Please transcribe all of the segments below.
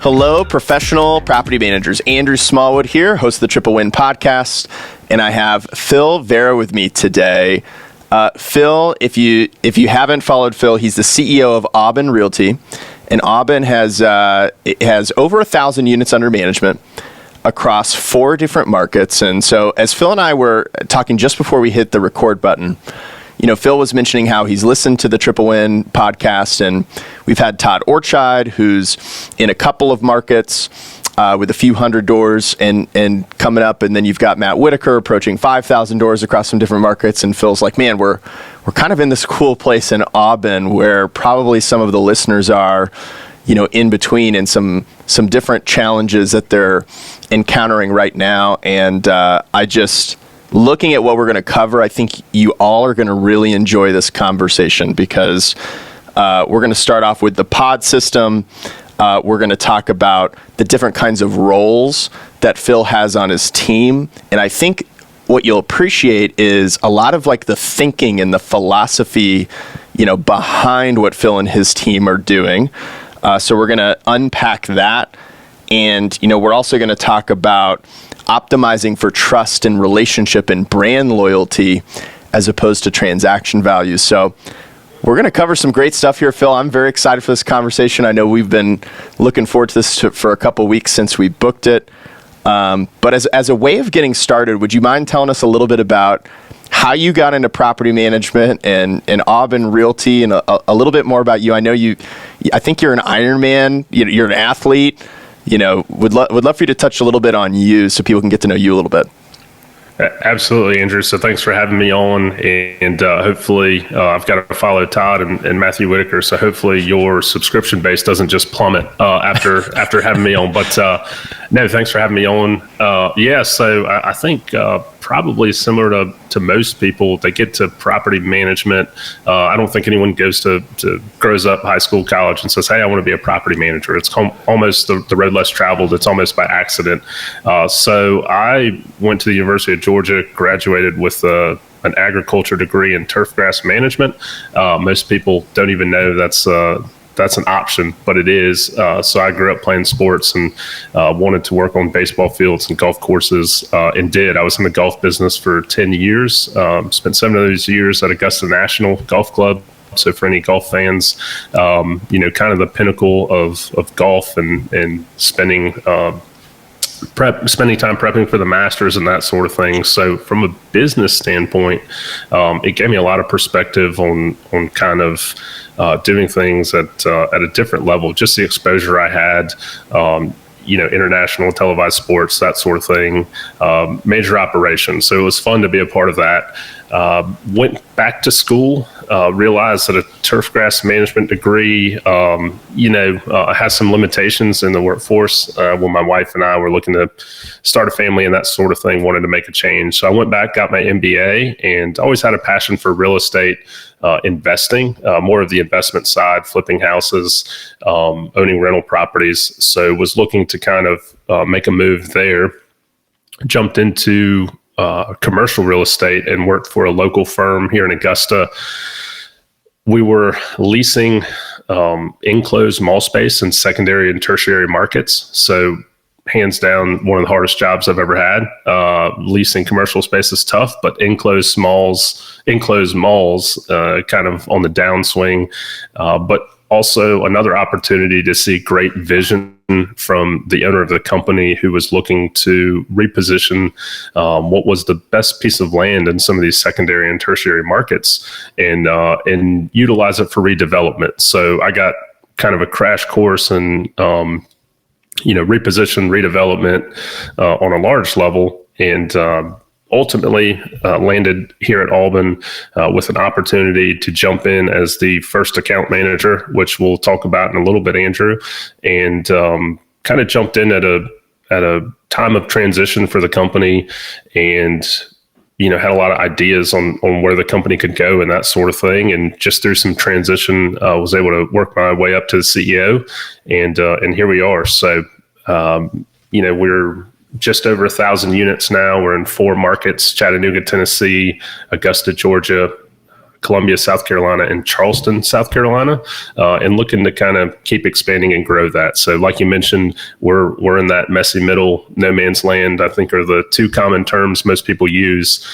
Hello, professional property managers. Andrew Smallwood here, host of the Triple Win podcast, and I have Phil Vera with me today. Phil, if you haven't followed Phil, he's the CEO of Auben Realty, and Auben has over 1,000 units under management across 4 different markets. And so, as Phil and I were talking just before we hit the record button, Phil was mentioning how he's listened to the Triple Win podcast, and we've had Todd Orchide, who's in a couple of markets with a few hundred doors and coming up, and then you've got Matt Whitaker approaching 5,000 doors across some different markets. And Phil's like, man, we're kind of in this cool place in Auben where probably some of the listeners are, in between, and some different challenges that they're encountering right now. And looking at what we're going to cover, I think you all are going to really enjoy this conversation because we're going to start off with the pod system. We're going to talk about the different kinds of roles that Phil has on his team. And I think what you'll appreciate is a lot of like the thinking and the philosophy, behind what Phil and his team are doing. So we're going to unpack that. And, we're also going to talk about optimizing for trust and relationship and brand loyalty as opposed to transaction value. So we're going to cover some great stuff here, Phil. I'm very excited for this conversation. I know we've been looking forward to this for a couple weeks since we booked it. But as a way of getting started, would you mind telling us a little bit about how you got into property management and Auben Realty, and a little bit more about you? I know I think you're an Ironman, you're an athlete. Would love for you to touch a little bit on you so people can get to know you a little bit. Absolutely, Andrew. So thanks for having me on, and hopefully I've got to follow Todd and Matthew Whitaker. So hopefully your subscription base doesn't just plummet after having me on. But no, thanks for having me on. So I think probably similar to most people, they get to property management. I don't think anyone grows up high school, college, and says, "Hey, I want to be a property manager." It's almost the road less traveled. It's almost by accident. So I went to the University of Georgia, graduated with an agriculture degree in turf grass management. Most people don't even know that's an option, but it is. So I grew up playing sports and wanted to work on baseball fields and golf courses, and did. I was in the golf business for 10 years, spent 7 of those years at Augusta National Golf Club. So for any golf fans, kind of the pinnacle of golf and spending time prepping for the Masters and that sort of thing. So from a business standpoint, it gave me a lot of perspective on kind of doing things at a different level. Just the exposure I had, international televised sports, that sort of thing, major operations. So it was fun to be a part of that. Went back to school, realized that a turf grass management degree, has some limitations in the workforce. When my wife and I were looking to start a family and that sort of thing, wanted to make a change. So I went back, got my MBA, and always had a passion for real estate, investing, more of the investment side, flipping houses, owning rental properties. So was looking to kind of make a move there. Jumped into commercial real estate and worked for a local firm here in Augusta. We were leasing enclosed mall space in secondary and tertiary markets. So hands down, one of the hardest jobs I've ever had. Leasing commercial space is tough, but enclosed malls, kind of on the downswing. But also another opportunity to see great vision from the owner of the company who was looking to reposition what was the best piece of land in some of these secondary and tertiary markets and utilize it for redevelopment. So I got kind of a crash course in reposition, redevelopment on a large level, and ultimately landed here at Auben with an opportunity to jump in as the first account manager, which we'll talk about in a little bit, Andrew, and kind of jumped in at a time of transition for the company, and had a lot of ideas on where the company could go and that sort of thing. And just through some transition, was able to work my way up to the CEO, and here we are. So, we're just over 1,000 units now. We're in 4 markets: Chattanooga, Tennessee, Augusta, Georgia, Columbia, South Carolina, and Charleston, South Carolina, and looking to kind of keep expanding and grow that. So like you mentioned, we're in that messy middle, no man's land, I think are the two common terms most people use.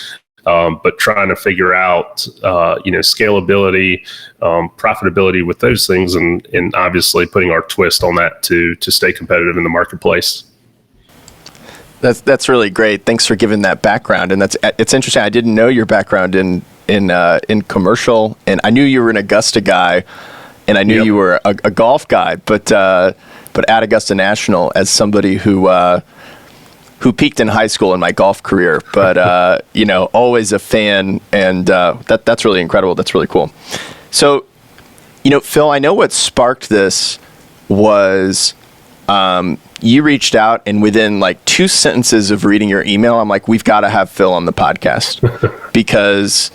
But trying to figure out, scalability, profitability with those things, and obviously putting our twist on that to stay competitive in the marketplace. That's really great. Thanks for giving that background. And it's interesting. I didn't know your background in commercial, and I knew you were an Augusta guy, and I knew you were a golf guy. But at Augusta National, as somebody who peaked in high school in my golf career, but always a fan, and that's really incredible. That's really cool. So, Phil, I know what sparked this was you reached out, and within like 2 sentences of reading your email, I'm like, we've got to have Phil on the podcast because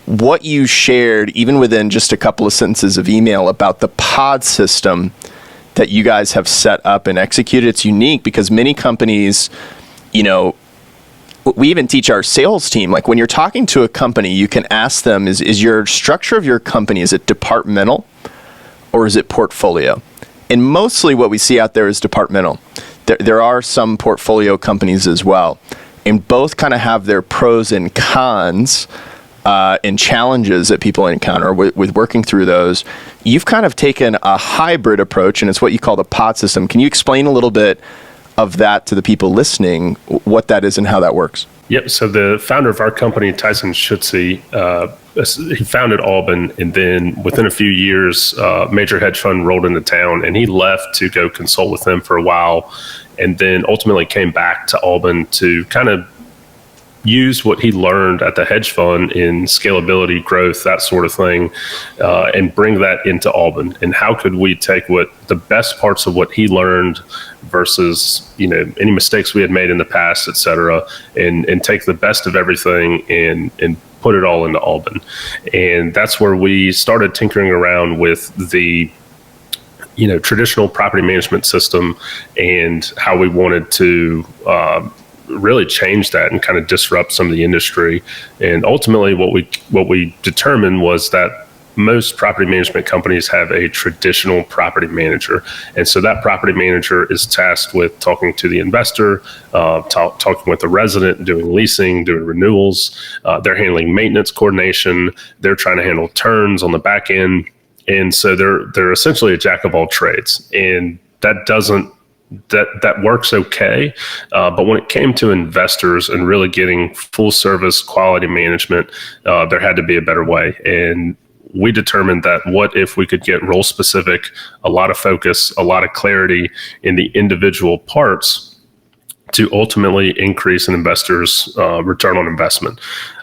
what you shared, even within just a couple of sentences of email about the pod system that you guys have set up and executed, it's unique because many companies, we even teach our sales team, like when you're talking to a company, you can ask them, is your structure of your company, is it departmental or is it portfolio? And mostly what we see out there is departmental. There are some portfolio companies as well. And both kind of have their pros and cons and challenges that people encounter with working through those. You've kind of taken a hybrid approach, and it's what you call the pod system. Can you explain a little bit of that to the people listening, what that is and how that works? Yep. So the founder of our company, Tyson Schutze, he founded Auben, and then within a few years, major hedge fund rolled into town, and he left to go consult with them for a while, and then ultimately came back to Auben to kind of use what he learned at the hedge fund in scalability, growth, that sort of thing, and bring that into Auben. And how could we take what the best parts of what he learned versus, any mistakes we had made in the past, et cetera, and take the best of everything and put it all into Auben. And that's where we started tinkering around with the traditional property management system and how we wanted to really change that and kind of disrupt some of the industry. And ultimately what we determined was that most property management companies have a traditional property manager. And so that property manager is tasked with talking to the investor, talking with the resident, doing leasing, doing renewals. They're handling maintenance coordination. They're trying to handle turns on the back end. And so they're essentially a jack of all trades. And that works okay. But when it came to investors and really getting full service quality management, there had to be a better way. And we determined that what if we could get role specific, a lot of focus, a lot of clarity in the individual parts to ultimately increase an investor's return on investment.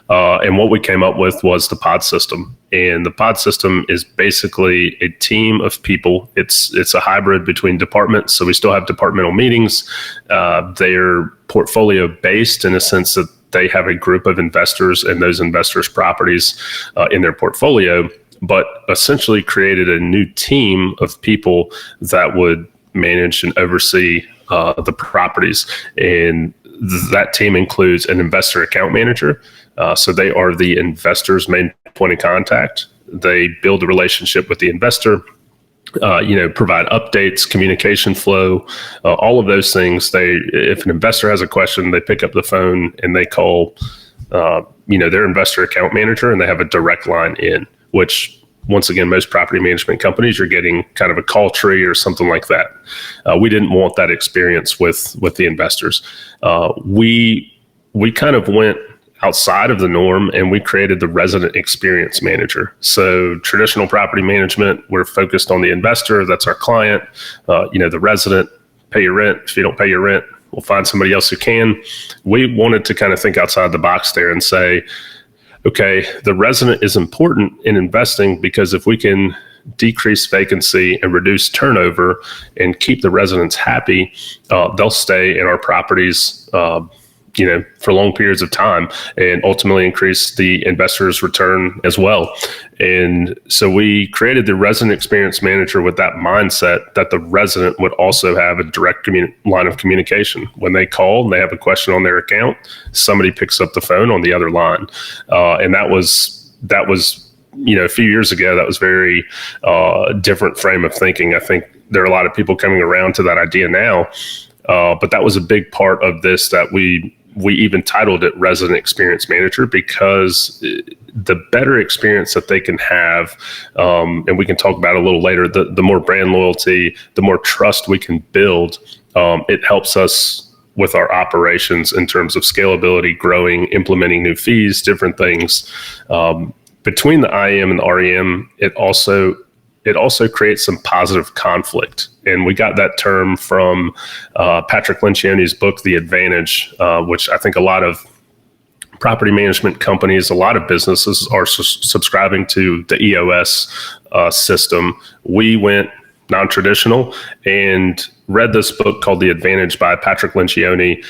And what we came up with was the pod system. And the pod system is basically a team of people. It's a hybrid between departments. So we still have departmental meetings. They're portfolio based in a sense that they have a group of investors and those investors' properties in their portfolio, but essentially created a new team of people that would manage and oversee the properties. And that team includes an investor account manager. So they are the investor's main point of contact. They build a relationship with the investor, provide updates, communication flow, all of those things. If an investor has a question, they pick up the phone and they call, their investor account manager, and they have a direct line in, which once again, most property management companies are getting kind of a call tree or something like that. We didn't want that experience with the investors. We kind of went outside of the norm, and we created the resident experience manager. So traditional property management, we're focused on the investor. That's our client. The resident, pay your rent. If you don't pay your rent, we'll find somebody else who can. We wanted to kind of think outside the box there and say, okay, the resident is important in investing because if we can decrease vacancy and reduce turnover and keep the residents happy, they'll stay in our properties for long periods of time and ultimately increase the investor's return as well. And so we created the resident experience manager with that mindset that the resident would also have a direct line of communication. When they call and they have a question on their account, somebody picks up the phone on the other line. And that was that was, a few years ago, that was very different frame of thinking. I think there are a lot of people coming around to that idea now, but that was a big part of this, that we even titled it Resident Experience Manager, because the better experience that they can have, and we can talk about it a little later, the more brand loyalty, the more trust we can build, it helps us with our operations in terms of scalability, growing, implementing new fees, different things. Between the IM and the REM, it also creates some positive conflict. And we got that term from Patrick Lencioni's book, The Advantage, which I think a lot of property management companies, a lot of businesses are subscribing to the EOS system. We went non-traditional and read this book called The Advantage by Patrick Lencioni,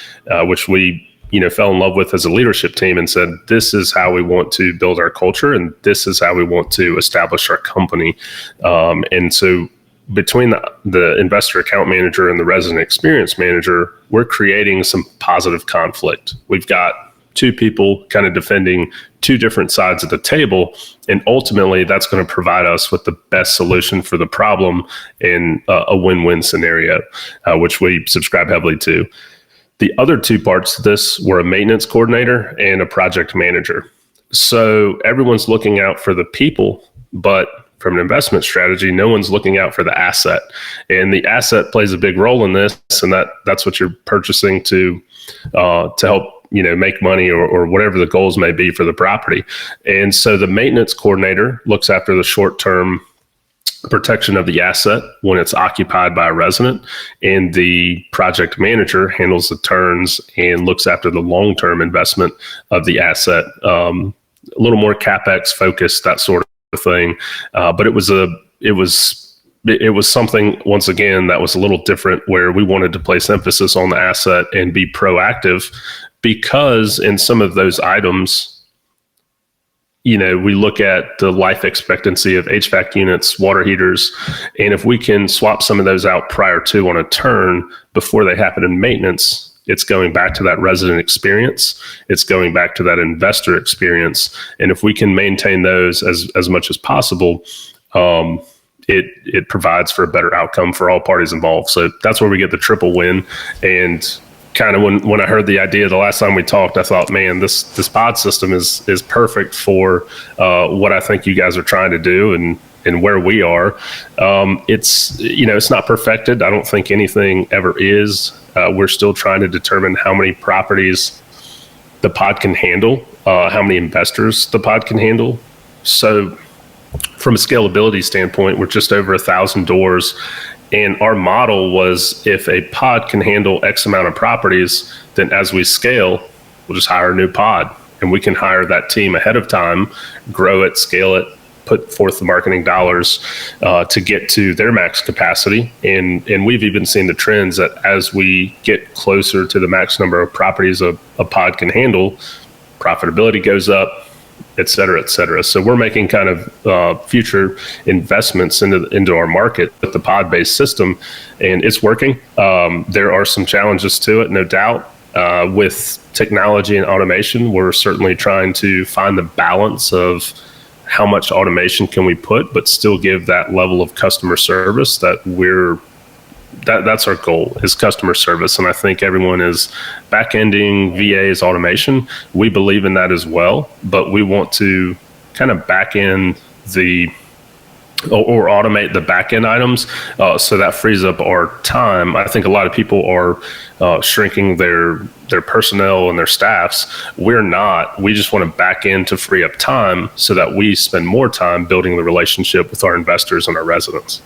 which we fell in love with as a leadership team, and said, this is how we want to build our culture, and this is how we want to establish our company. And so between the investor account manager and the resident experience manager, we're creating some positive conflict. We've got two people kind of defending two different sides of the table, and ultimately that's going to provide us with the best solution for the problem in a win-win scenario, which we subscribe heavily to. The other two parts of this were a maintenance coordinator and a project manager. So everyone's looking out for the people, but from an investment strategy, no one's looking out for the asset. And the asset plays a big role in this, and that's what you're purchasing to help make money or whatever the goals may be for the property. And so the maintenance coordinator looks after the short-term protection of the asset when it's occupied by a resident, and the project manager handles the turns and looks after the long-term investment of the asset. A little more CapEx focused, that sort of thing. But it was something, once again, that was a little different, where we wanted to place emphasis on the asset and be proactive, because in some of those items, we look at the life expectancy of HVAC units, water heaters, and if we can swap some of those out prior to on a turn before they happen in maintenance, it's going back to that resident experience. It's going back to that investor experience. And if we can maintain those as much as possible, it provides for a better outcome for all parties involved. So that's where we get the triple win. And kind of when I heard the idea the last time we talked, I thought, man, this pod system is perfect for what I think you guys are trying to do and where we are. It's not perfected. I don't think anything ever is. We're still trying to determine how many properties the pod can handle, how many investors the pod can handle. So from a scalability standpoint, we're just over 1,000 doors. And our model was, if a pod can handle X amount of properties, then as we scale, we'll just hire a new pod. And we can hire that team ahead of time, grow it, scale it, put forth the marketing dollars to get to their max capacity. And we've even seen the trends that as we get closer to the max number of properties a pod can handle, profitability goes up, et cetera, et cetera. So we're making kind of future investments into our market with the pod-based system, and it's working. There are some challenges to it, no doubt. With technology and automation, we're certainly trying to find the balance of how much automation can we put, but still give that level of customer service that's our goal, is customer service. And I think everyone is back-ending VA's automation. We believe in that as well, but we want to kind of back-end or automate the back-end items, so that frees up our time. I think a lot of people are shrinking their personnel and their staffs. We're not. We just want to back in to free up time so that we spend more time building the relationship with our investors and our residents.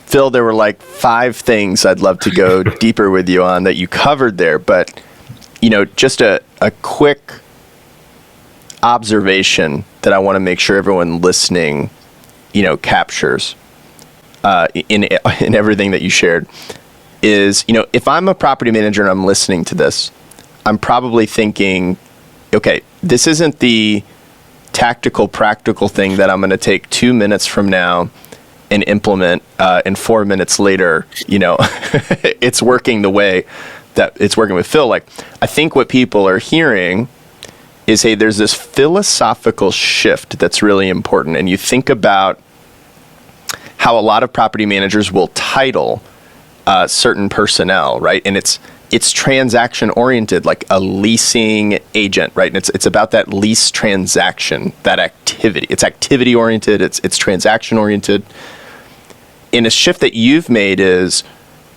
Phil, there were like 5 things I'd love to go deeper with you on that you covered there, but just a quick observation that I want to make sure everyone listening, captures in everything that you shared is, if I'm a property manager and I'm listening to this, I'm probably thinking, okay, this isn't the tactical, practical thing that I'm going to take 2 minutes from now and implement, and 4 minutes later, it's working the way that it's working with Phil. Like, I think what people are hearing is, hey, there's this philosophical shift that's really important. And you think about how a lot of property managers will title certain personnel, right? And it's transaction oriented, like a leasing agent, right? And it's about that lease transaction, that activity. It's activity oriented, it's transaction oriented. And a shift that you've made is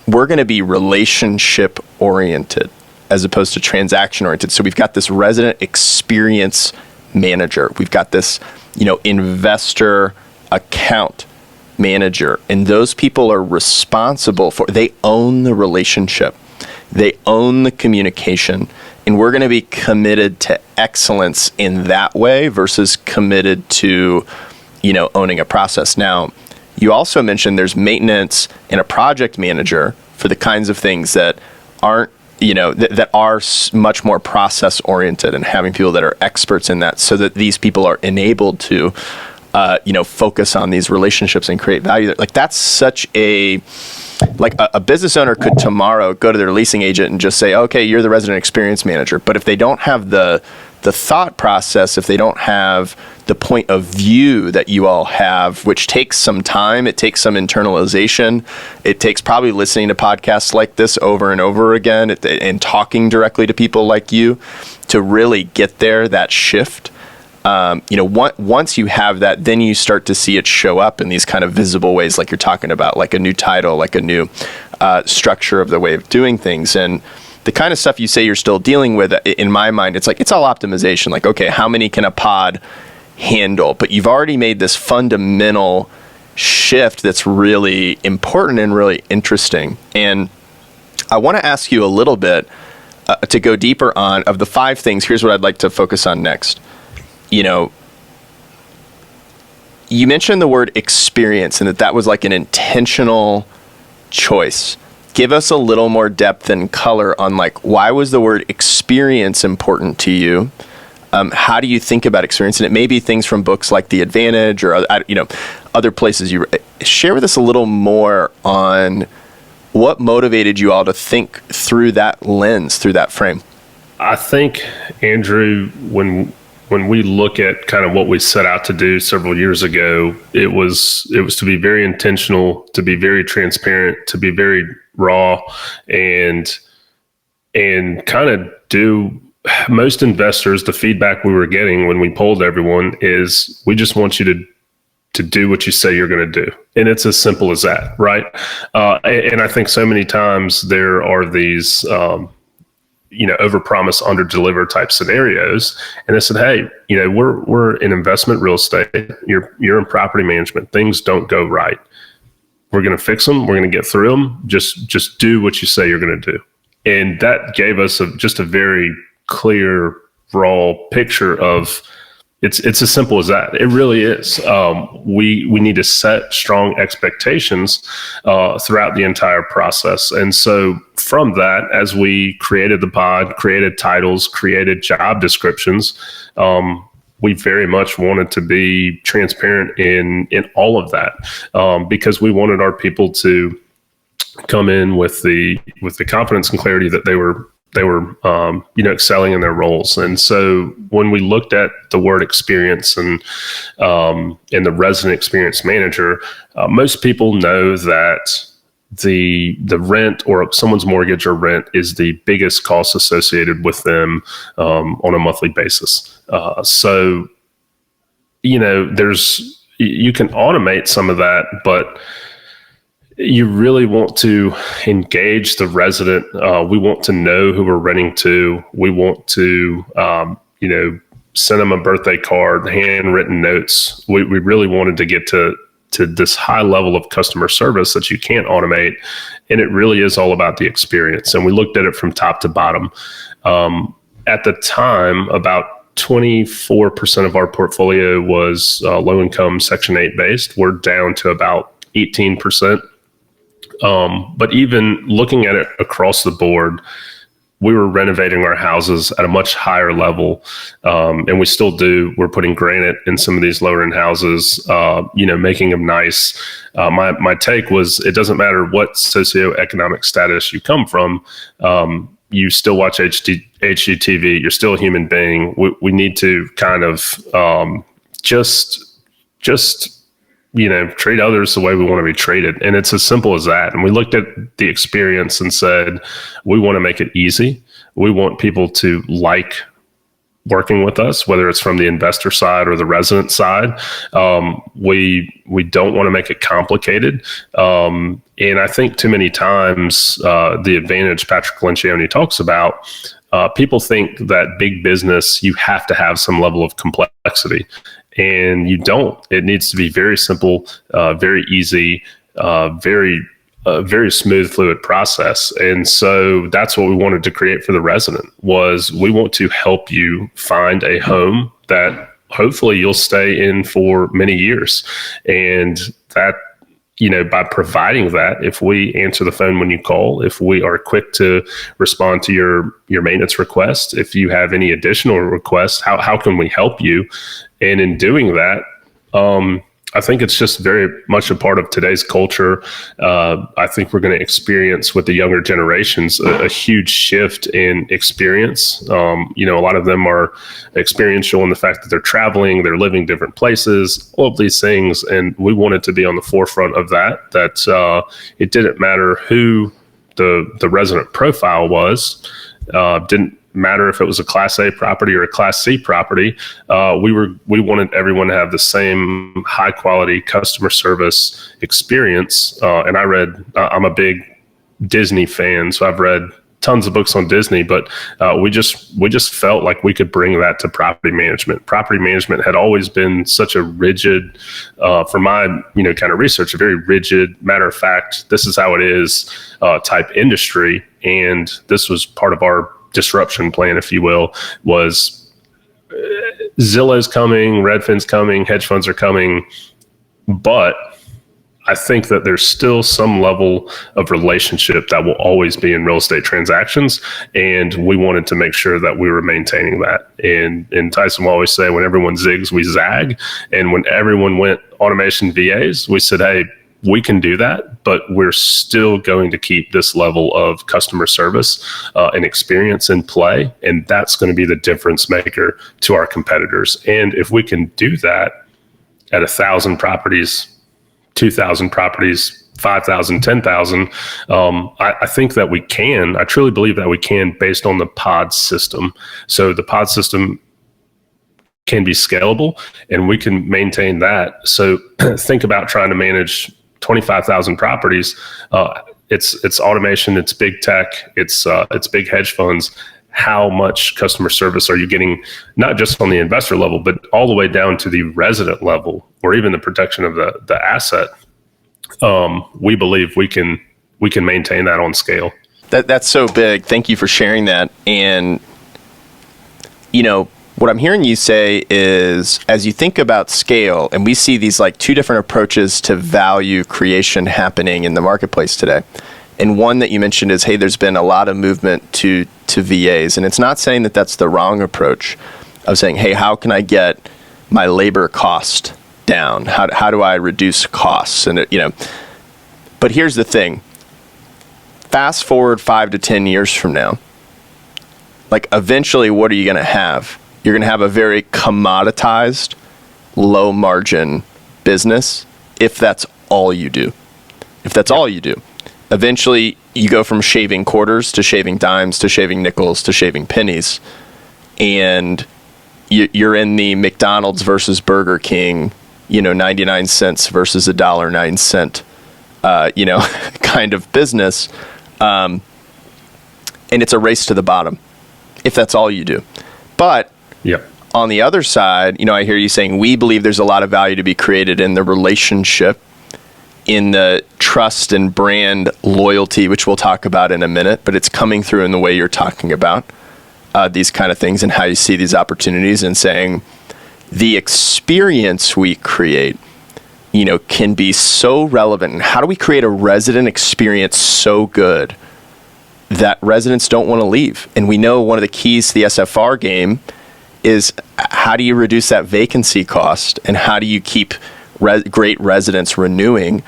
we're going to be relationship oriented as opposed to transaction oriented. So we've got this resident experience manager. We've got this, investor account manager. And those people are responsible they own the relationship. They own the communication. And we're going to be committed to excellence in that way versus committed to, owning a process. Now, you also mentioned there's maintenance and a project manager for the kinds of things that aren't, that are much more process oriented, and having people that are experts in that so that these people are enabled to, focus on these relationships and create value. Like that's such a business owner could tomorrow go to their leasing agent and just say, okay, you're the resident experience manager. But if they don't have the thought process, if they don't have the point of view that you all have, which takes some time, it takes some internalization, it takes probably listening to podcasts like this over and over again and talking directly to people like you to really get there, that shift. Once you have that, then you start to see it show up in these kind of visible ways, like you're talking about, like a new title, like a new structure of the way of doing things. And the kind of stuff you say you're still dealing with, in my mind, it's all optimization. Like, okay, how many can a pod handle? But you've already made this fundamental shift that's really important and really interesting. And I want to ask you a little bit to go deeper on, of the 5 things, here's what I'd like to focus on next. You mentioned the word experience and that was like an intentional choice. Give us a little more depth and color on why was the word experience important to you? How do you think about experience? And it may be things from books like The Advantage or other places. You share with us a little more on what motivated you all to think through that lens, through that frame. I think, Andrew, when we look at kind of what we set out to do several years ago, it was to be very intentional, to be very transparent, to be very raw, and kind of do. Most investors, the feedback we were getting when we polled everyone is, we just want you to do what you say you're going to do. And it's as simple as that, right? And I think so many times there are these overpromise, underdeliver type scenarios. And they said, hey, we're in investment real estate. You're in property management. Things don't go right. We're going to fix them. We're going to get through them. Just do what you say you're going to do. And that gave us just a very clear, raw picture of it's as simple as that. It really is. We need to set strong expectations throughout the entire process. And so from that, as we created the pod, created titles, created job descriptions, we very much wanted to be transparent in all of that, because we wanted our people to come in with the confidence and clarity that they were excelling in their roles. And so when we looked at the word experience and the resident experience manager, most people know that the rent or someone's mortgage or rent is the biggest cost associated with them on a monthly basis. So you can automate some of that, but you really want to engage the resident. We want to know who we're renting to. We want to, send them a birthday card, handwritten notes. We really wanted to get to this high level of customer service that you can't automate. And it really is all about the experience. And we looked at it from top to bottom. At the time, about 24% of our portfolio was low income Section 8 based. We're down to about 18%. But even looking at it across the board, we were renovating our houses at a much higher level. And we still do. We're putting granite in some of these lower end houses, making them nice. My take was, it doesn't matter what socioeconomic status you come from. you still watch HGTV. You're still a human being. We need to kind of just treat others the way we want to be treated. And it's as simple as that. And we looked at the experience and said, we want to make it easy. We want people to like working with us, whether it's from the investor side or the resident side. We don't want to make it complicated. And I think too many times the advantage Patrick Lencioni talks about, people think that big business, you have to have some level of complexity. And you don't. It needs to be very simple, very easy, very smooth, fluid process. And so that's what we wanted to create for the resident, was we want to help you find a home that hopefully you'll stay in for many years. And that, by providing that, if we answer the phone when you call, if we are quick to respond to your maintenance request, if you have any additional requests, how can we help you? And in doing that, I think it's just very much a part of today's culture. I think we're going to experience with the younger generations a huge shift in experience. A lot of them are experiential in the fact that they're traveling, they're living different places, all of these things. And we wanted to be on the forefront of that it didn't matter who the resident profile was, didn't matter if it was a Class A property or a Class C property. We wanted everyone to have the same high quality customer service experience. And I'm a big Disney fan, so I've read tons of books on Disney, but we just felt like we could bring that to property management. Property management had always been such a rigid, for my kind of research, a very rigid, matter of fact, this is how it is type industry. And this was part of our disruption plan, if you will, was Zillow's coming, Redfin's coming, hedge funds are coming, but I think that there's still some level of relationship that will always be in real estate transactions, and we wanted to make sure that we were maintaining that. And Tyson will always say, when everyone zigs, we zag, and when everyone went automation VAs, we said, hey, we can do that, but we're still going to keep this level of customer service and experience in play. And that's going to be the difference maker to our competitors. And if we can do that at 1,000 properties, 2,000 properties, 5,000, 10,000, I think that we can. I truly believe that we can, based on the pod system. So the pod system can be scalable, and we can maintain that. So think about trying to manage 25,000 properties. It's automation, it's big tech, it's big hedge funds. How much customer service are you getting, not just on the investor level, but all the way down to the resident level, or even the protection of the asset? We believe we can maintain that on scale. That's so big. Thank you for sharing that. And what I'm hearing you say is, as you think about scale, and we see these like two different approaches to value creation happening in the marketplace today. And one that you mentioned is, hey, there's been a lot of movement to VAs. And it's not saying that that's the wrong approach of saying, hey, how can I get my labor cost down? How do I reduce costs? And but here's the thing. Fast forward 5 to 10 years from now, like eventually what are you going to have? You're going to have a very commoditized, low margin business if that's all you do. All you do. Eventually, you go from shaving quarters to shaving dimes to shaving nickels to shaving pennies. And you're in the McDonald's versus Burger King, 99 cents versus $1.09, kind of business. And it's a race to the bottom if that's all you do. But on the other side, I hear you saying, we believe there's a lot of value to be created in the relationship, in the trust and brand loyalty, which we'll talk about in a minute, but it's coming through in the way you're talking about these kind of things and how you see these opportunities, and saying the experience we create, can be so relevant. And how do we create a resident experience so good that residents don't want to leave? And we know one of the keys to the SFR game is, how do you reduce that vacancy cost, and how do you keep great residents renewing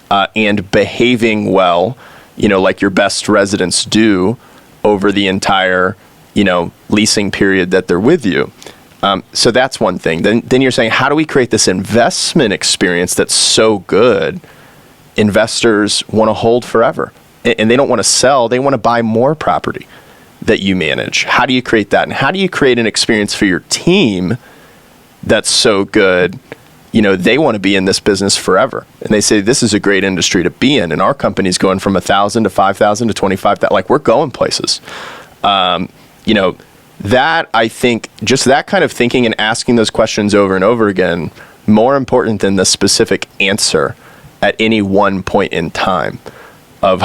and behaving well, like your best residents do over the entire, leasing period that they're with you. So that's one thing. Then you're saying, how do we create this investment experience that's so good investors want to hold forever? And they don't want to sell, they want to buy more property that you manage. How do you create that? And how do you create an experience for your team that's so good, they want to be in this business forever. And they say, this is a great industry to be in. And our company's going from 1,000 to 5,000 to 25,000. Like, we're going places. That, I think, just that kind of thinking and asking those questions over and over again, more important than the specific answer at any one point in time of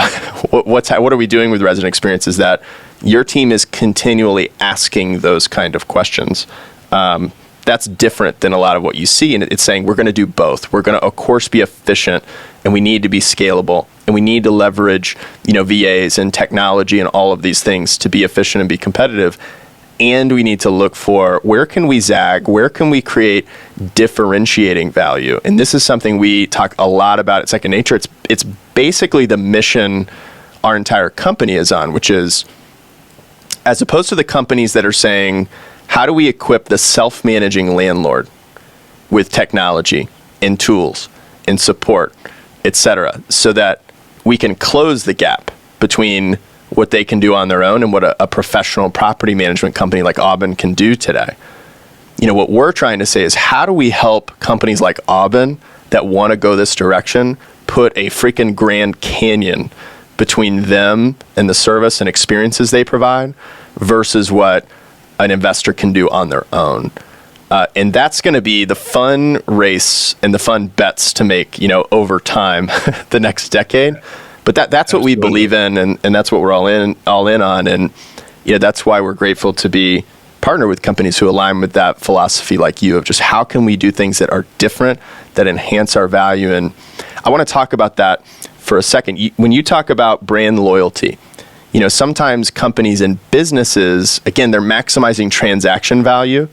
what are we doing with resident experience, is that your team is continually asking those kind of questions. That's different than a lot of what you see. And it's saying we're going to do both. We're going to, of course, be efficient, and we need to be scalable, and we need to leverage, VAs and technology and all of these things to be efficient and be competitive. And we need to look for, where can we zag? Where can we create differentiating value? And this is something we talk a lot about at Second Nature. It's basically the mission our entire company is on, which is, as opposed to the companies that are saying, how do we equip the self-managing landlord with technology and tools and support, et cetera, so that we can close the gap between what they can do on their own and what a professional property management company like Auben can do today. What we're trying to say is, how do we help companies like Auben that want to go this direction put a freaking Grand Canyon between them and the service and experiences they provide versus what an investor can do on their own. And that's going to be the fun race and the fun bets to make, over time, the next decade. But that's Absolutely. What we believe in, and that's what we're all in on. And that's why we're grateful to be partner with companies who align with that philosophy like you, of just how can we do things that are different, that enhance our value. And I want to talk about that for a second. When you talk about brand loyalty, sometimes companies and businesses, again, they're maximizing transaction value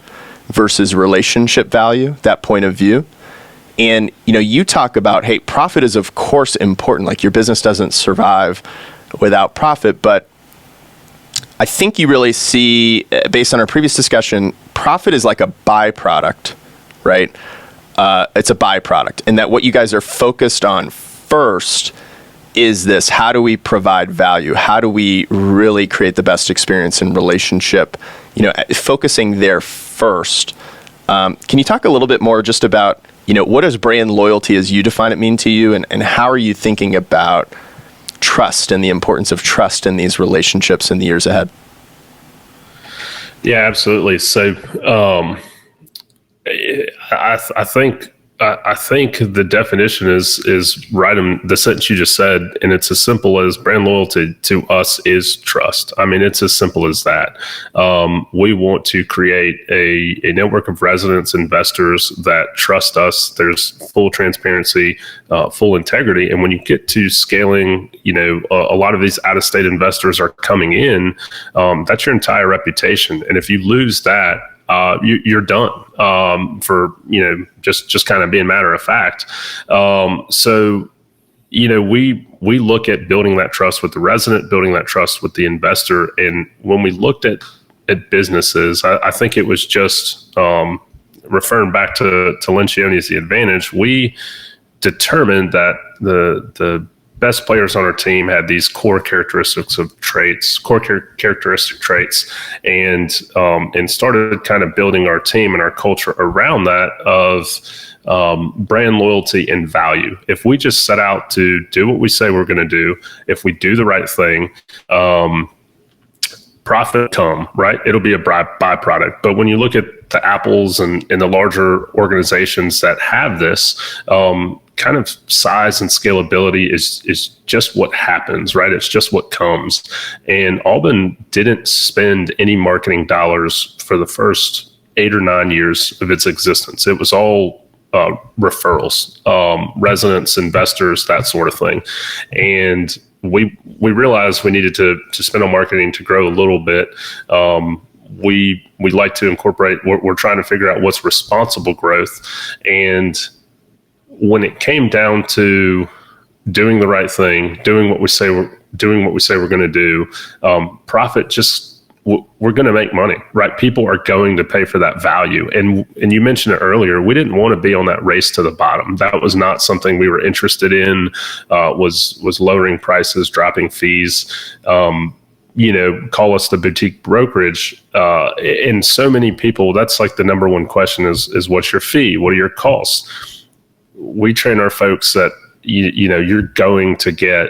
versus relationship value, that point of view. And, you talk about, hey, profit is of course important. Like, your business doesn't survive without profit. But I think you really see, based on our previous discussion, profit is like a byproduct, right? It's a byproduct. And that what you guys are focused on first is this: how do we provide value? How do we really create the best experience and relationship? Focusing there first. Can you talk a little bit more just about, what does brand loyalty as you define it mean to you? And how are you thinking about trust and the importance of trust in these relationships in the years ahead? Yeah, absolutely. So I think the definition is right in the sentence you just said, and it's as simple as brand loyalty to us is trust. I mean, it's as simple as that. We want to create a network of residents, investors that trust us. There's full transparency, full integrity, and when you get to scaling, a lot of these out-of-state investors are coming in. That's your entire reputation, and if you lose that, you're done, for, just kind of being matter of fact. So, we look at building that trust with the resident, building that trust with the investor. And when we looked at businesses, I think it was just, referring back to Lencioni's The Advantage, we determined that the best players on our team had these core characteristic traits, and started kind of building our team and our culture around that of brand loyalty and value. If we just set out to do what we say we're going to do, if we do the right thing, profit come, right? It'll be a byproduct. But when you look at the Apples and the larger organizations that have this, kind of size and scalability is just what happens, right? It's just what comes. And Auben didn't spend any marketing dollars for the first 8 or 9 years of its existence. It was all referrals, residents, investors, that sort of thing. And we realized we needed to spend on marketing to grow a little bit. We like to incorporate, we're trying to figure out what's responsible growth. And when it came down to doing the right thing, doing what we say we're going to do, profit just, we're going to make money, right? People are going to pay for that value. And you mentioned it earlier, we didn't want to be on that race to the bottom. That was not something we were interested in, was lowering prices, dropping fees, call us the boutique brokerage. And so many people, that's like the number one question is what's your fee? What are your costs? We train our folks that, you're going to get,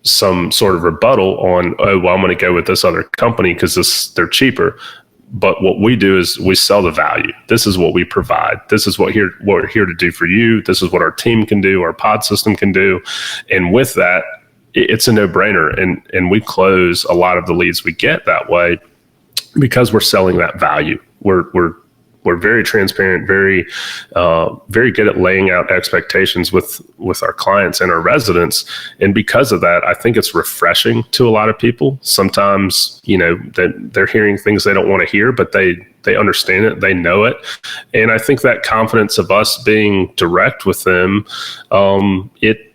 some sort of rebuttal on, I'm going to go with this other company because they're cheaper. But what we do is we sell the value. This is what we provide. This is what we're here to do for you. This is what our team can do, our pod system can do. And with that, it's a no-brainer. And we close a lot of the leads we get that way because we're selling that value. We're very transparent, very good at laying out expectations with our clients and our residents. And because of that, I think it's refreshing to a lot of people. Sometimes, that they're hearing things they don't want to hear, but they understand it, they know it. And I think that confidence of us being direct with them,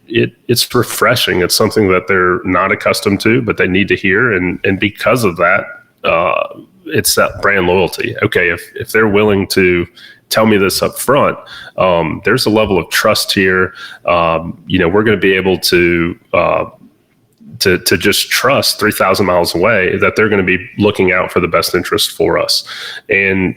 it's refreshing. It's something that they're not accustomed to, but they need to hear. And because of that, it's that brand loyalty. Okay, if they're willing to tell me this up front, there's a level of trust here. We're going to be able to just trust 3,000 miles away that they're going to be looking out for the best interest for us. And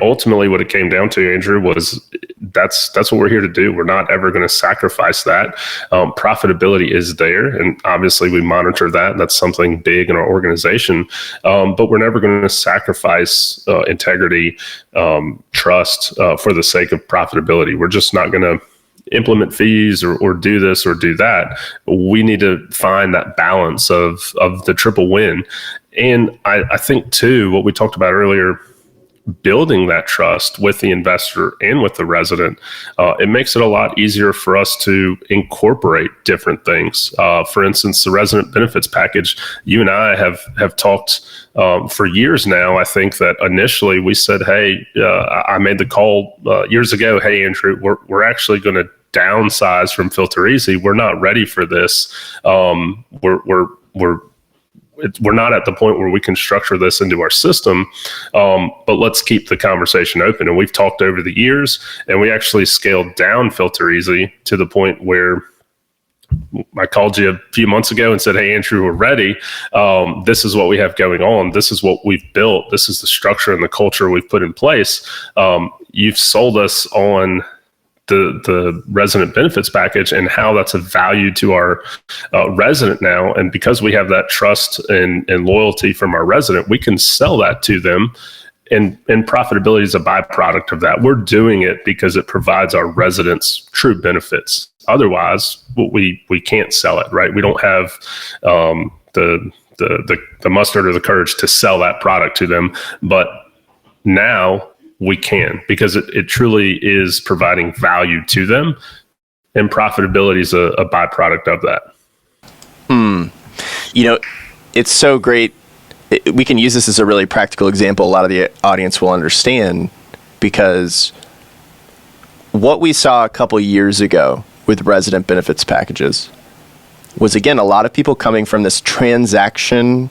ultimately what it came down to, Andrew, was that's what we're here to do. We're not ever going to sacrifice that. Profitability is there. And obviously we monitor that. That's something big in our organization. But we're never going to sacrifice integrity, trust for the sake of profitability. We're just not going to implement fees or do this or do that. We need to find that balance of the triple win. And I think too, what we talked about earlier, building that trust with the investor and with the resident, it makes it a lot easier for us to incorporate different things. For instance, the resident benefits package, you and I have talked for years now. I think that initially we said, hey, I made the call years ago, hey, Andrew, we're actually going to downsize from Filter Easy. We're not ready for this. We're not at the point where we can structure this into our system, but let's keep the conversation open. And we've talked over the years, and we actually scaled down Filter Easy to the point where I called you a few months ago and said, hey, Andrew, we're ready. This is what we have going on. This is what we've built. This is the structure and the culture we've put in place. You've sold us on the resident benefits package and how that's a value to our resident now. And because we have that trust and loyalty from our resident, we can sell that to them. And profitability is a byproduct of that. We're doing it because it provides our residents true benefits. Otherwise, we can't sell it, right? We don't have the mustard or the courage to sell that product to them. But now we can, because it truly is providing value to them, and profitability is a byproduct of that. It's so great. We can use this as a really practical example. A lot of the audience will understand, because what we saw a couple years ago with resident benefits packages was, again, a lot of people coming from this transaction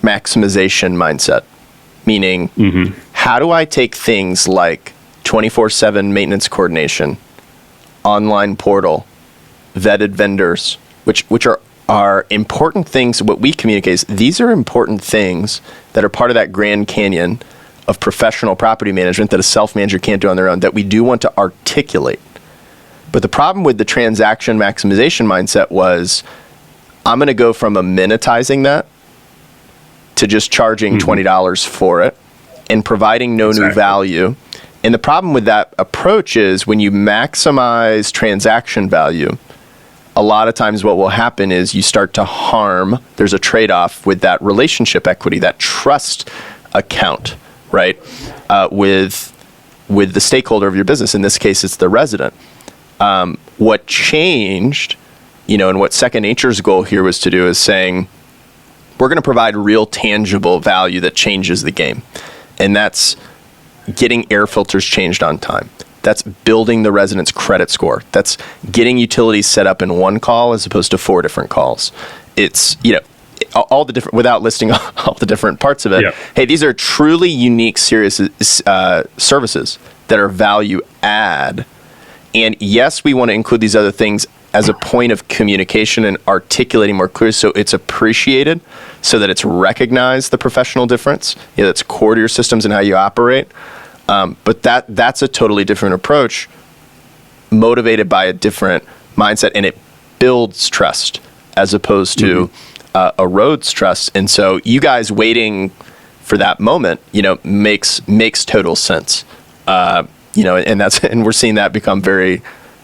maximization mindset, meaning, how do I take things like 24/7 maintenance coordination, online portal, vetted vendors, which are important things. What we communicate is these are important things that are part of that Grand Canyon of professional property management that a self-manager can't do on their own, that we do want to articulate. But the problem with the transaction maximization mindset was, I'm going to go from amenitizing that to just charging $20 for it and providing no new value. And the problem with that approach is, when you maximize transaction value, a lot of times what will happen is you start to harm. There's a trade-off with that relationship equity, that trust account, right? With the stakeholder of your business. In this case, it's the resident. What changed, and what Second Nature's goal here was to do, is saying, we're going to provide real tangible value that changes the game. And that's getting air filters changed on time, That's building the resident's credit score. That's getting utilities set up in one call as opposed to 4 different calls. It's, all the different, without listing all the different parts of it. Yeah. Hey, these are truly unique, serious services that are value add. And yes, we want to include these other things as a point of communication and articulating more clearly so it's appreciated, so that it's recognized, the professional difference. That's core to your systems and how you operate. But that's a totally different approach, motivated by a different mindset, and it builds trust as opposed to erodes trust. And so you guys waiting for that moment, makes total sense. And we're seeing that become very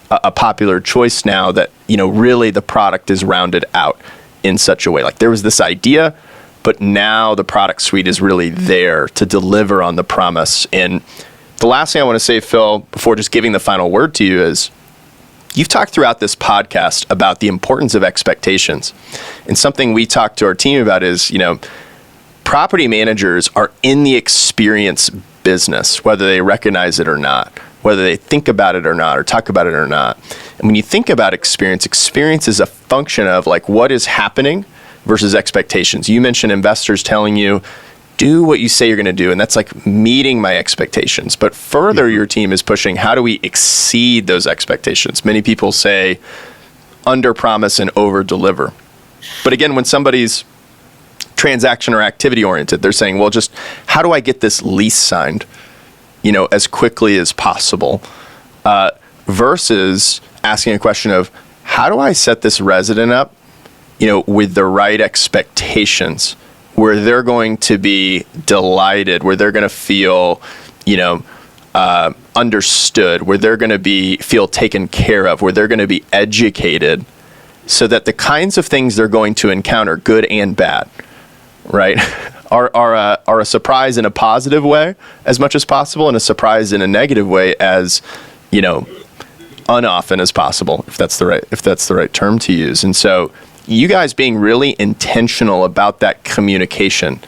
a popular choice now, that, really the product is rounded out in such a way. Like, there was this idea, but now the product suite is really there to deliver on the promise. And the last thing I want to say, Phil, before just giving the final word to you, is you've talked throughout this podcast about the importance of expectations. And something we talk to our team about is, property managers are in the experience business, whether they recognize it or not, whether they think about it or not, or talk about it or not. And when you think about experience is a function of like what is happening versus expectations. You mentioned investors telling you, do what you say you're going to do. And that's like meeting my expectations. But further, your team is pushing, how do we exceed those expectations? Many people say under promise and over deliver. But again, when somebody's transaction or activity oriented, they're saying, well, just how do I get this lease signed, as quickly as possible, versus asking a question of, how do I set this resident up, with the right expectations, where they're going to be delighted, where they're going to feel, understood, where they're going to feel taken care of, where they're going to be educated, so that the kinds of things they're going to encounter, good and bad, right, are a surprise in a positive way as much as possible, and a surprise in a negative way as, unoften as possible, if that's the right term to use. And so you guys being really intentional about that communication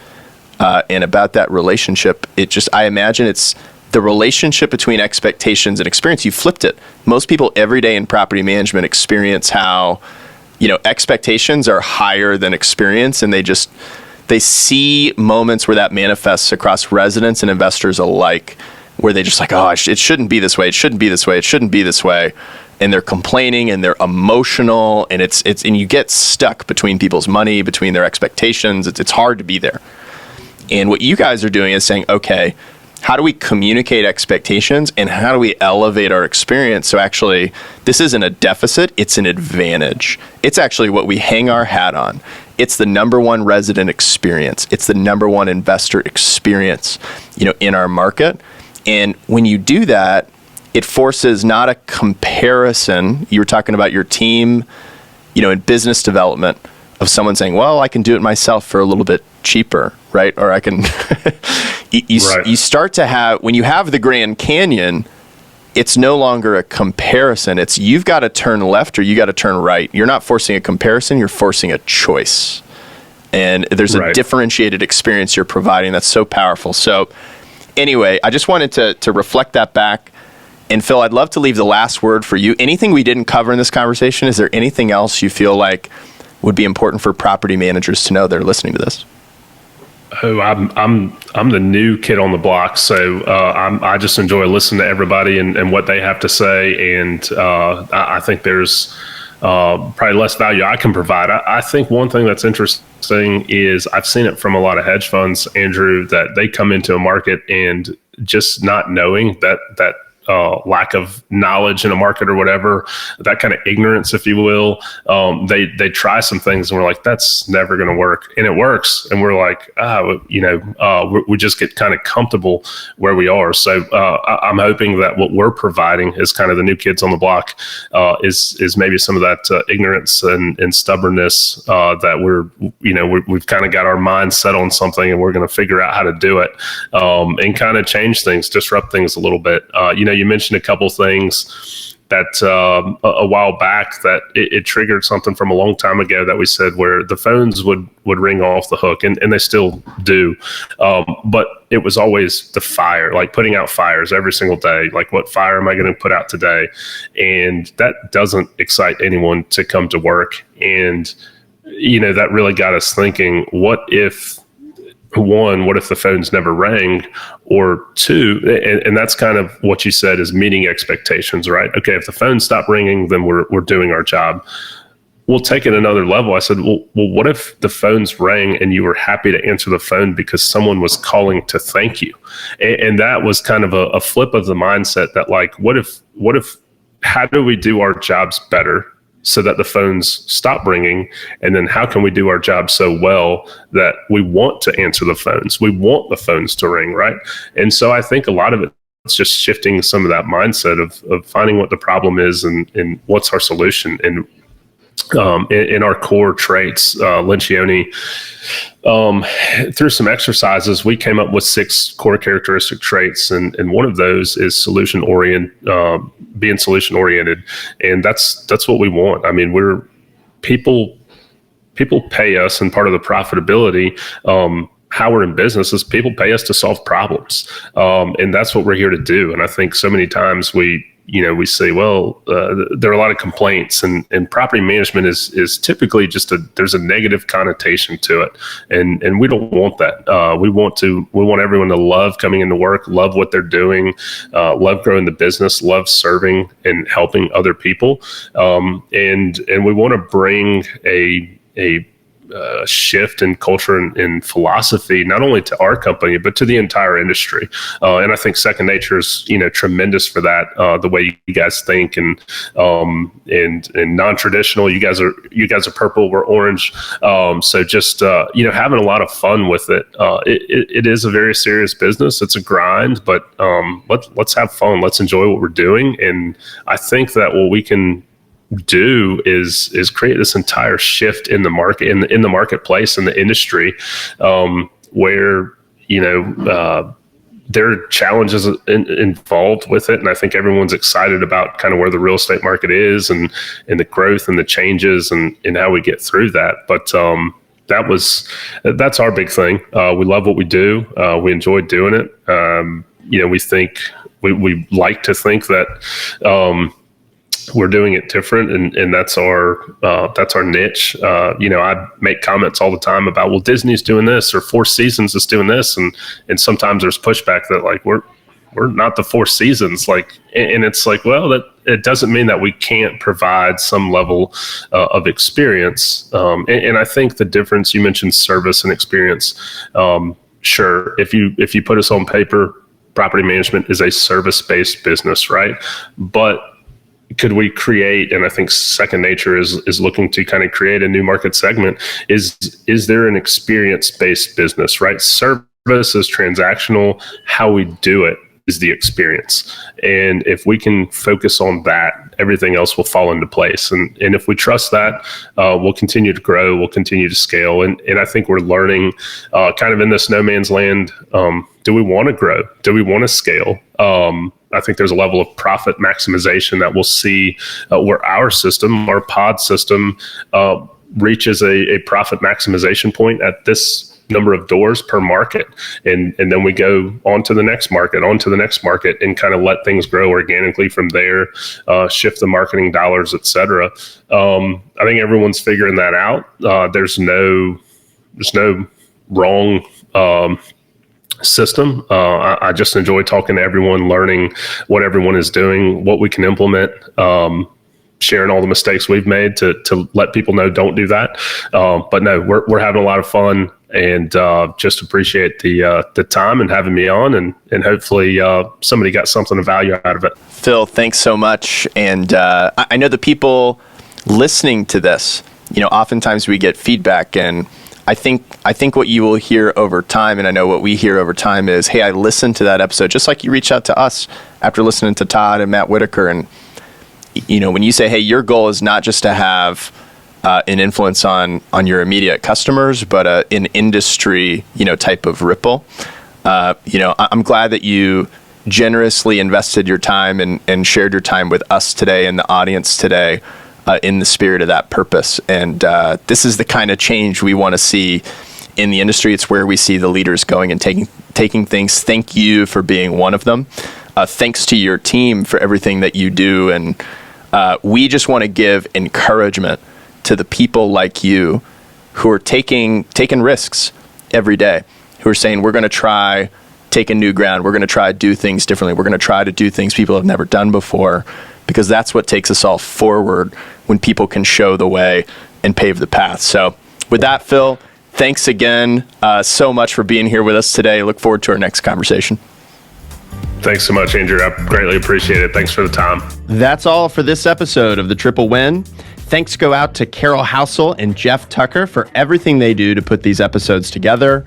and about that relationship, I imagine it's the relationship between expectations and experience. You flipped it. Most people every day in property management experience how, expectations are higher than experience, and they see moments where that manifests across residents and investors alike, where they just like, oh, it shouldn't be this way. It shouldn't be this way. It shouldn't be this way. And they're complaining and they're emotional, and and you get stuck between people's money, between their expectations. It's hard to be there. And what you guys are doing is saying, okay, how do we communicate expectations and how do we elevate our experience? So actually, this isn't a deficit, it's an advantage. It's actually what we hang our hat on. It's the number one resident experience. It's the number one investor experience, in our market. And when you do that, it forces not a comparison. You were talking about your team, in business development, of someone saying, well, I can do it myself for a little bit cheaper, right? Or I can, you start to have, when you have the Grand Canyon, it's no longer a comparison. It's you've got to turn left or you got to turn right. You're not forcing a comparison, you're forcing a choice. And there's a differentiated experience you're providing that's so powerful. So anyway, I just wanted to reflect that back. And Phil, I'd love to leave the last word for you. Anything we didn't cover in this conversation? Is there anything else you feel like would be important for property managers to know that are listening to this? Oh, I'm the new kid on the block, so I just enjoy listening to everybody and what they have to say, and I think there's probably less value I can provide. I think one thing that's interesting is I've seen it from a lot of hedge funds, Andrew, that they come into a market and just not knowing that lack of knowledge in a market or whatever, that kind of ignorance, if you will, they try some things and we're like, that's never going to work, and it works, and we're like, we just get kind of comfortable where we are. So I'm hoping that what we're providing is kind of the new kids on the block, is maybe some of that ignorance and stubbornness that we've kind of got our minds set on something and we're going to figure out how to do it, and kind of change things, disrupt things a little bit. You mentioned a couple things a while back that it triggered something from a long time ago that we said where the phones would ring off the hook, and they still do. But it was always the fire, like putting out fires every single day. Like, what fire am I going to put out today? And that doesn't excite anyone to come to work. And, that really got us thinking, what if the phones never rang? Or two, and that's kind of what you said is meeting expectations, right? Okay, if the phone stopped ringing, then we're doing our job. We'll take it another level. I said, well, what if the phones rang and you were happy to answer the phone because someone was calling to thank you? And that was kind of a flip of the mindset that, like, what if, how do we do our jobs better so that the phones stop ringing? And then how can we do our job so well that we want to answer the phones? We want the phones to ring, right? And so I think a lot of it's just shifting some of that mindset of finding what the problem is and what's our solution. And in our core traits, Lencioni, through some exercises, we came up with 6 core characteristic traits, and one of those is being solution oriented, and that's what we want. I mean, people pay us, and part of the profitability, how we're in business is people pay us to solve problems, and that's what we're here to do. And I think so many times we say, well, there are a lot of complaints, and property management is typically just there's a negative connotation to it. And we don't want that. We want everyone to love coming into work, love what they're doing, love growing the business, love serving and helping other people. And we want to bring a shift in culture and philosophy, not only to our company, but to the entire industry. And I think Second Nature is, tremendous for that, the way you guys think, and non-traditional. You guys are purple, we're orange. So just, having a lot of fun with it. It is a very serious business. It's a grind, but let's have fun. Let's enjoy what we're doing. And I think that what we can do is create this entire shift in the market, in the marketplace, in the industry, where there are challenges involved with it, and I think everyone's excited about kind of where the real estate market is and the growth and the changes and how we get through that. But that's our big thing. We love what we do. We enjoy doing it. We think we like to think that we're doing it different, and that's our niche. I make comments all the time about, well, Disney's doing this, or Four Seasons is doing this, and sometimes there's pushback that, like, we're not the Four Seasons, like, and it's like, well, that it doesn't mean that we can't provide some level of experience. And I think the difference, you mentioned service and experience. Sure, if you put us on paper, property management is a service-based business, right? But could we create, and I think Second Nature is looking to kind of create a new market segment, is there an experience-based business, right? Service is transactional. How we do it is the experience. And if we can focus on that, everything else will fall into place. And if we trust that, we'll continue to grow, we'll continue to scale. And I think we're learning kind of in this no man's land, do we want to grow? Do we want to scale? I think there's a level of profit maximization that we'll see where our pod system reaches a profit maximization point at this number of doors per market. And then we go on to the next market, and kind of let things grow organically from there, shift the marketing dollars, et cetera. I think everyone's figuring that out. There's no wrong system. I just enjoy talking to everyone, learning what everyone is doing, what we can implement, sharing all the mistakes we've made to let people know don't do that. But no, we're having a lot of fun, and just appreciate the time and having me on, and hopefully somebody got something of value out of it. Phil, thanks so much. And I know the people listening to this, oftentimes we get feedback, and I think what you will hear over time, and I know what we hear over time, is, hey, I listened to that episode, just like you reached out to us after listening to Todd and Matt Whitaker. And, when you say, hey, your goal is not just to have an influence on your immediate customers, but an industry, type of ripple. I'm glad that you generously invested your time and shared your time with us today and the audience today in the spirit of that purpose. And this is the kind of change we want to see in the industry. It's where we see the leaders going and taking things. Thank you for being one of them. Thanks to your team for everything that you do. And we just want to give encouragement to the people like you who are taking risks every day, who are saying, we're going to try taking new ground. We're going to try to do things differently. We're going to try to do things people have never done before, because that's what takes us all forward when people can show the way and pave the path. So with that, Phil, thanks again so much for being here with us today. Look forward to our next conversation. Thanks so much, Andrew. I greatly appreciate it. Thanks for the time. That's all for this episode of The Triple Win. Thanks go out to Carol Housel and Jeff Tucker for everything they do to put these episodes together.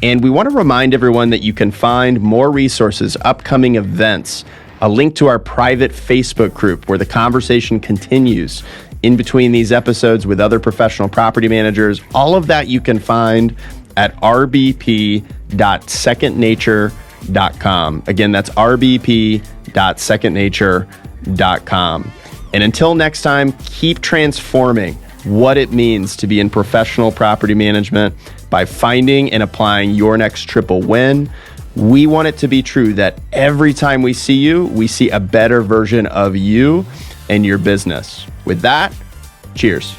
And we want to remind everyone that you can find more resources, upcoming events, a link to our private Facebook group where the conversation continues in between these episodes with other professional property managers. All of that you can find at rbp.secondnature.com. Again, that's rbp.secondnature.com. And until next time, keep transforming what it means to be in professional property management by finding and applying your next triple win. We want it to be true that every time we see you, we see a better version of you and your business. With that, cheers.